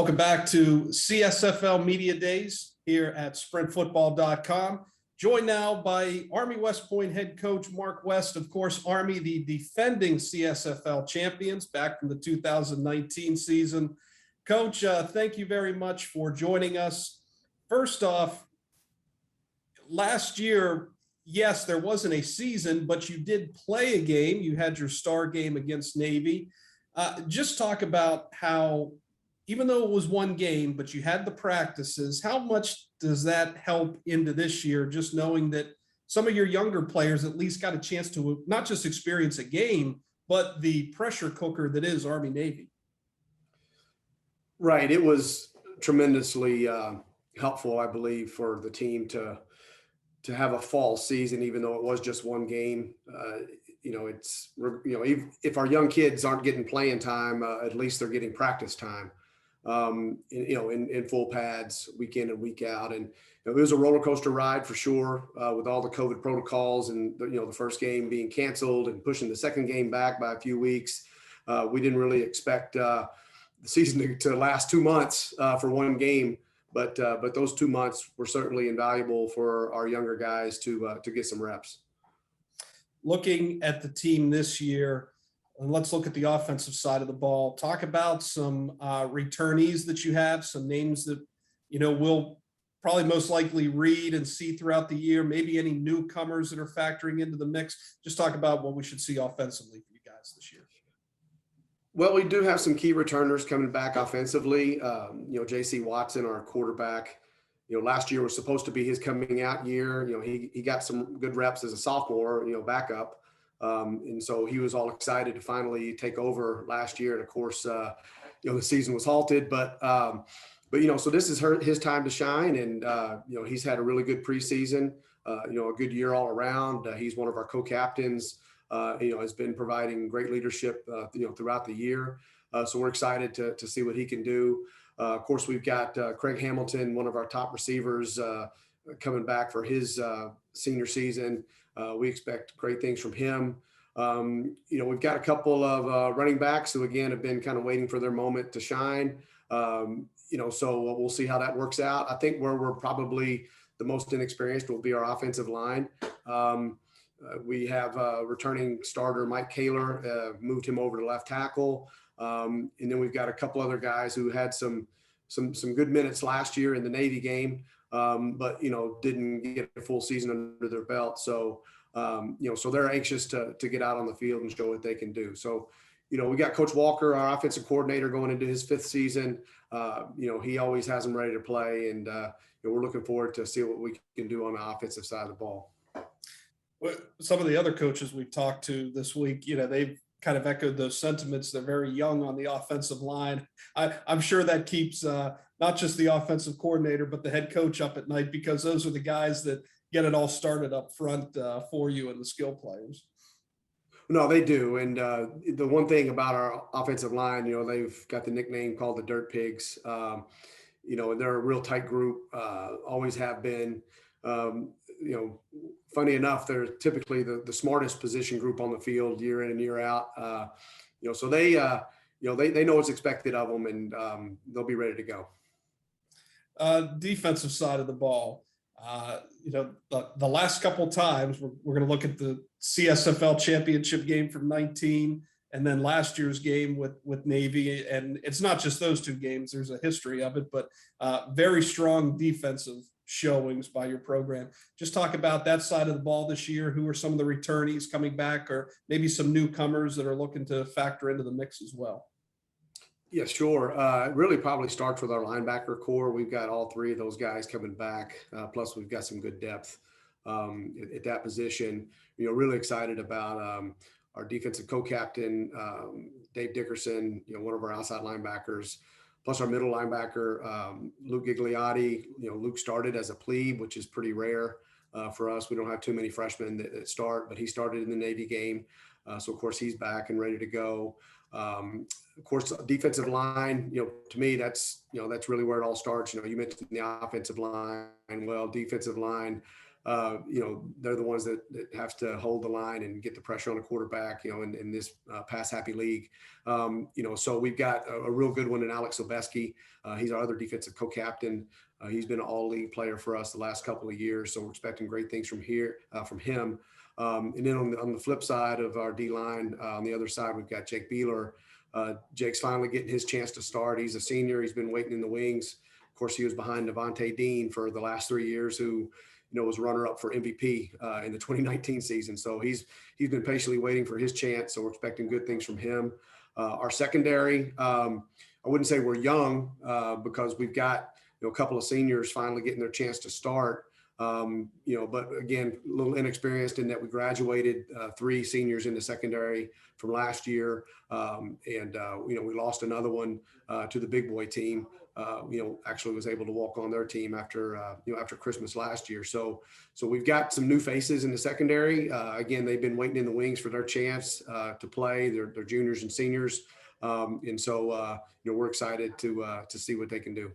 Welcome back to CSFL Media Days here at sprintfootball.com. Joined now by Army West Point head coach Mark West. Of course, Army, the defending CSFL champions back from the 2019 season. Coach, thank you very much for joining us. First off, last year, yes, there wasn't a season, but you did play a game. You had your star game against Navy. Just talk about how, even though it was one game, but you had the practices, how much does that help into this year, just knowing that some of your younger players at least got a chance to not just experience a game, but the pressure cooker that is Army-Navy? Right. It was tremendously helpful, I believe, for the team to have a fall season, even though it was just one game. If our young kids aren't getting playing time, at least they're getting practice time. In full pads week in and week out. And it was a roller coaster ride for sure, with all the COVID protocols and the first game being canceled and pushing the second game back by a few weeks. We didn't really expect the season to last 2 months for one game, but those 2 months were certainly invaluable for our younger guys to get some reps. Looking at the team this year, and let's look at the offensive side of the ball. Talk about some returnees that you have, some names that, we'll probably most likely read and see throughout the year, maybe any newcomers that are factoring into the mix. Just talk about what we should see offensively for you guys this year. Well, we do have some key returners coming back offensively. J.C. Watson, our quarterback, last year was supposed to be his coming out year. He got some good reps as a sophomore, backup. And so he was all excited to finally take over last year. And of course, the season was halted, but so this is his time to shine. And, he's had a really good preseason, a good year all around. He's one of our co-captains, has been providing great leadership, throughout the year. So we're excited to see what he can do. Of course, we've got Craig Hamilton, one of our top receivers, coming back for his senior season. We expect great things from him. We've got a couple of running backs who, again, have been kind of waiting for their moment to shine. So we'll see how that works out. I think where we're probably the most inexperienced will be our offensive line. We have returning starter Mike Kaler, moved him over to left tackle. And then we've got a couple other guys who had some good minutes last year in the Navy game. But didn't get a full season under their belt. So, so they're anxious to get out on the field and show what they can do. So, we got Coach Walker, our offensive coordinator, going into his 5th season. He always has them ready to play, and we're looking forward to see what we can do on the offensive side of the ball. Well, some of the other coaches we've talked to this week, they've kind of echoed those sentiments. They're very young on the offensive line. I'm sure that keeps not just the offensive coordinator, but the head coach up at night, because those are the guys that get it all started up front for you and the skill players. No, they do. And the one thing about our offensive line, they've got the nickname called the Dirt Pigs. And they're a real tight group, always have been. Funny enough, they're typically the smartest position group on the field year in and year out. So they know what's expected of them, and they'll be ready to go. Defensive side of the ball, the last couple times we're going to look at the CSFL championship game from 19, and then last year's game with Navy. And it's not just those two games, there's a history of it, but very strong defensive showings by your program. Just talk about that side of the ball this year. Who are some of the returnees coming back, or maybe some newcomers that are looking to factor into the mix as well? Yeah, sure. It really probably starts with our linebacker core. We've got all 3 of those guys coming back. Plus we've got some good depth at that position. Really excited about our defensive co-captain, Dave Dickerson, one of our outside linebackers, plus our middle linebacker, Luke Gigliotti. Luke started as a plebe, which is pretty rare for us. We don't have too many freshmen that start, but he started in the Navy game. So of course he's back and ready to go. Of course, defensive line, to me, that's really where it all starts. You mentioned the offensive line. Well, defensive line, they're the ones that have to hold the line and get the pressure on the quarterback, in this pass happy league. So we've got a real good one in Alex Obeski. He's our other defensive co-captain. He's been an all-league player for us the last couple of years, so we're expecting great things from him. And then on the flip side of our D-line, on the other side, we've got Jake Beeler. Jake's finally getting his chance to start. He's a senior. He's been waiting in the wings. Of course, he was behind Devontae Dean for the last 3 years, who was runner-up for MVP in the 2019 season. So he's been patiently waiting for his chance. So we're expecting good things from him. Our secondary, I wouldn't say we're young because we've got a couple of seniors finally getting their chance to start. But again, a little inexperienced in that we graduated 3 seniors in the secondary from last year. We lost another one to the big boy team. Actually was able to walk on their team after Christmas last year. So we've got some new faces in the secondary. Again, they've been waiting in the wings for their chance to play. They're juniors and seniors. We're excited to see what they can do.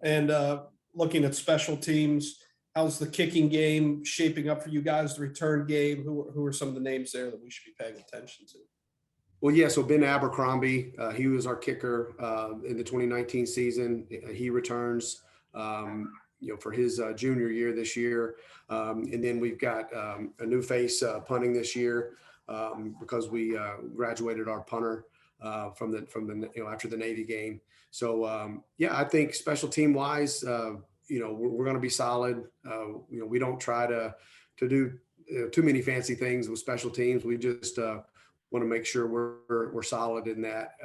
And looking at special teams, how's the kicking game shaping up for you guys, the return game? Who are some of the names there that we should be paying attention to? Well, yeah, so Ben Abercrombie, he was our kicker in the 2019 season. He returns, for his junior year this year. And then we've got a new face punting this year because we graduated our punter from the after the Navy game. So I think special team wise, we're going to be solid. We don't try to do too many fancy things with special teams. We just want to make sure we're solid in that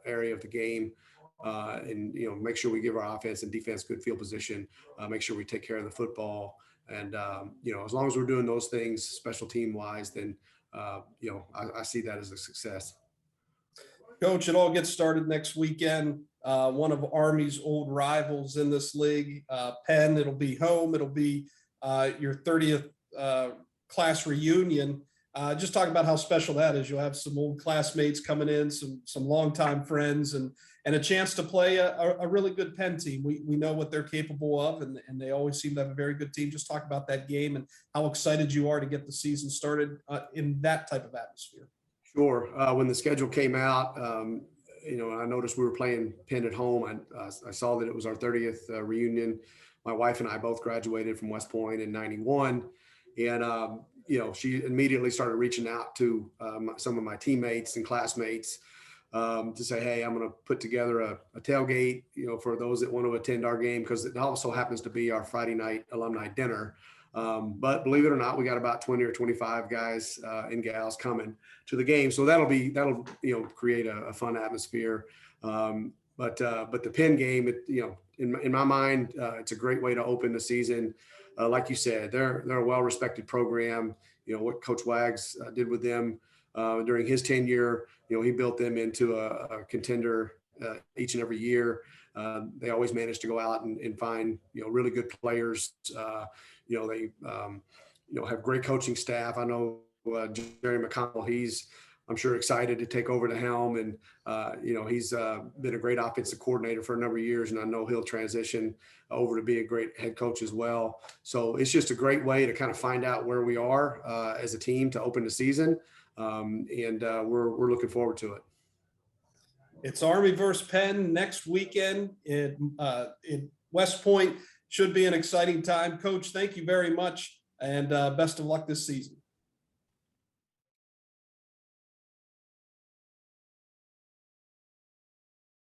area of the game, and make sure we give our offense and defense good field position. Make sure we take care of the football, and as long as we're doing those things special team wise, then I see that as a success. Coach, it all gets started next weekend. One of Army's old rivals in this league, Penn. It'll be home. It'll be your 30th class reunion. Just talk about how special that is. You'll have some old classmates coming in, some longtime friends, and a chance to play a really good Penn team. We know what they're capable of, and they always seem to have a very good team. Just talk about that game and how excited you are to get the season started in that type of atmosphere. Sure. When the schedule came out, I noticed we were playing Penn at home. I saw that it was our 30th reunion. My wife and I both graduated from West Point in '91, and she immediately started reaching out to some of my teammates and classmates to say, hey, I'm going to put together a tailgate, for those that want to attend our game, because it also happens to be our Friday night alumni dinner. But believe it or not, we got about 20 or 25 guys and gals coming to the game. So that'll create a fun atmosphere. But the Penn game, in my mind, it's a great way to open the season. Like you said, they're a well-respected program. What Coach Wags did with them during his tenure, he built them into a contender each and every year. They always manage to go out and find, really good players. They have great coaching staff. I know Jerry McConnell, I'm sure excited to take over the helm, and he's been a great offensive coordinator for a number of years, and I know he'll transition over to be a great head coach as well. So it's just a great way to kind of find out where we are as a team to open the season, and we're looking forward to it. It's Army versus Penn next weekend in West Point. Should be an exciting time. Coach, thank you very much, and best of luck this season.